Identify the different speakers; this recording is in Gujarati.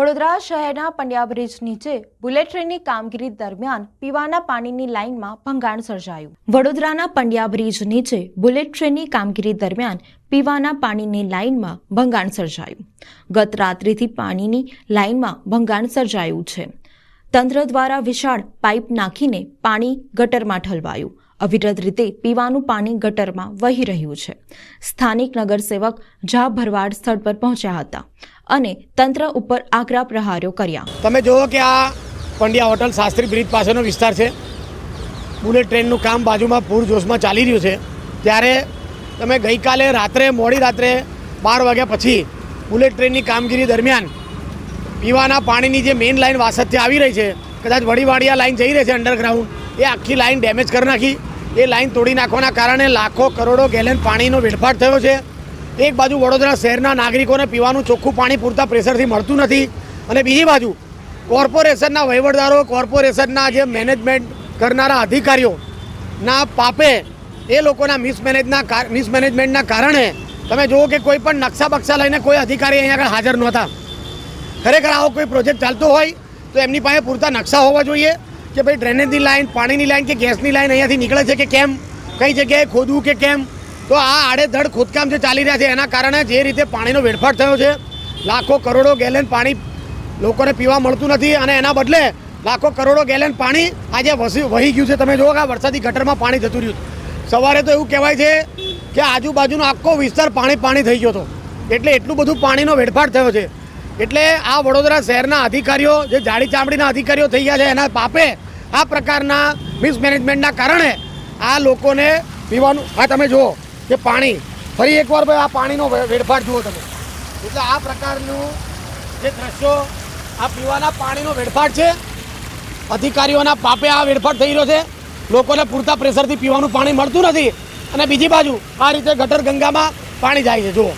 Speaker 1: વડોદરા શહેરના પંડ્યા બ્રિજ નીચે બુલેટ ટ્રેનની કામગીરી દરમિયાન પીવાના પાણીની લાઇનમાં ભંગાણ સર્જાયું। વડોદરાના પંડ્યા બ્રિજ નીચે બુલેટ ટ્રેનની કામગીરી દરમિયાન પીવાના પાણીની લાઇનમાં ભંગાણ સર્જાયું। ગત રાત્રિથી પાણીની લાઇનમાં ભંગાણ સર્જાયું છે। તંત્ર દ્વારા વિશાળ પાઇપ નાખીને પાણી ગટરમાં ઠલવાયું। અવિરત રીતે પીવાનું પાણી ગટરમાં વહી રહ્યું છે। સ્થાનિક નગરસેવક ઝા ભરવાડ સ્થળ પર પહોંચ્યા હતા અને તંત્ર ઉપર આકરા પ્રહારો કર્યા।
Speaker 2: તમે જુઓ કે આ પંડ્યા હોટલ શાસ્ત્રી બ્રિજ પાસેનો વિસ્તાર છે। બુલેટ ટ્રેનનું કામ બાજુમાં પૂરજોશમાં ચાલી રહ્યું છે। ત્યારે તમે ગઈકાલે રાત્રે મોડી રાત્રે 12 વાગ્યા પછી બુલેટ ટ્રેનની કામગીરી દરમિયાન પીવાના પાણીની જે મેઇન લાઇન વાસદથી આવી રહી છે, કદાચ વડીવાડિયા લાઇન જઈ રહી છે અંડરગ્રાઉન્ડ, એ આખી લાઇન ડેમેજ કરી નાખી। એ લાઇન તોડી નાખવાના કારણે લાખો કરોડો ગેલન પાણીનો વેડફાટ થયો છે। એક બાજુ વડોદરા શહેરના નાગરિકોને પીવાનું ચોખ્ખું પાણી પૂરતા પ્રેશરથી મળતું નથી, અને બીજી બાજુ કોર્પોરેશનના વહીવટદારો, કોર્પોરેશનના જે મેનેજમેન્ટ કરનારા અધિકારીઓના પાપે એ લોકોના મિસમેનેજમેન્ટના કારણે તમે જુઓ કે કોઈ પણ નકશા બક્ષા લઈને કોઈ અધિકારી અહીંયા આગળ હાજર નહોતા। ખરેખર આવો કોઈ પ્રોજેક્ટ ચાલતો હોય તો એમની પાસે પૂરતા નકશા હોવા જોઈએ કે ભાઈ ડ્રેનેજની લાઇન, પાણીની લાઇન કે ગેસની લાઇન અહીંયાથી નીકળે છે કે કેમ, કઈ જગ્યાએ ખોદવું કે કેમ। તો આ આડેધડ ખોદકામ જે ચાલી રહ્યા છે એના કારણે જે રીતે પાણીનો વેડફાટ થયો છે, લાખો કરોડો ગેલન પાણી લોકોને પીવા મળતું નથી, અને એના બદલે લાખો કરોડો ગેલન પાણી આજે વહી ગયું છે। તમે જુઓ કે આ વરસાદી ગટરમાં પાણી જતું રહ્યું। સવારે તો એવું કહેવાય છે કે આજુબાજુનો આખો વિસ્તાર પાણી થઈ ગયો હતો, એટલે એટલું બધું પાણીનો વેડફાટ થયો છે। એટલે આ વડોદરા શહેરના અધિકારીઓ જે જાડી ચામડીના અધિકારીઓ થઈ ગયા છે, એના પાપે આ પ્રકારના મિસમેનેજમેન્ટના કારણે આ લોકોને પીવાનું, આ તમે જુઓ કે પાણી ફરી એકવાર ભાઈ આ પાણીનો વેડફાટ જુઓ તમે, એટલે આ પ્રકારનું જે દ્રશ્યો, આ પીવાના પાણીનો વેડફાટ છે। અધિકારીઓના પાપે આ વેડફાટ થઈ રહ્યો છે। લોકોને પૂરતા પ્રેશરથી પીવાનું પાણી મળતું નથી, અને બીજી બાજુ આ રીતે ગટર ગંગામાં પાણી જાય છે। જુઓ।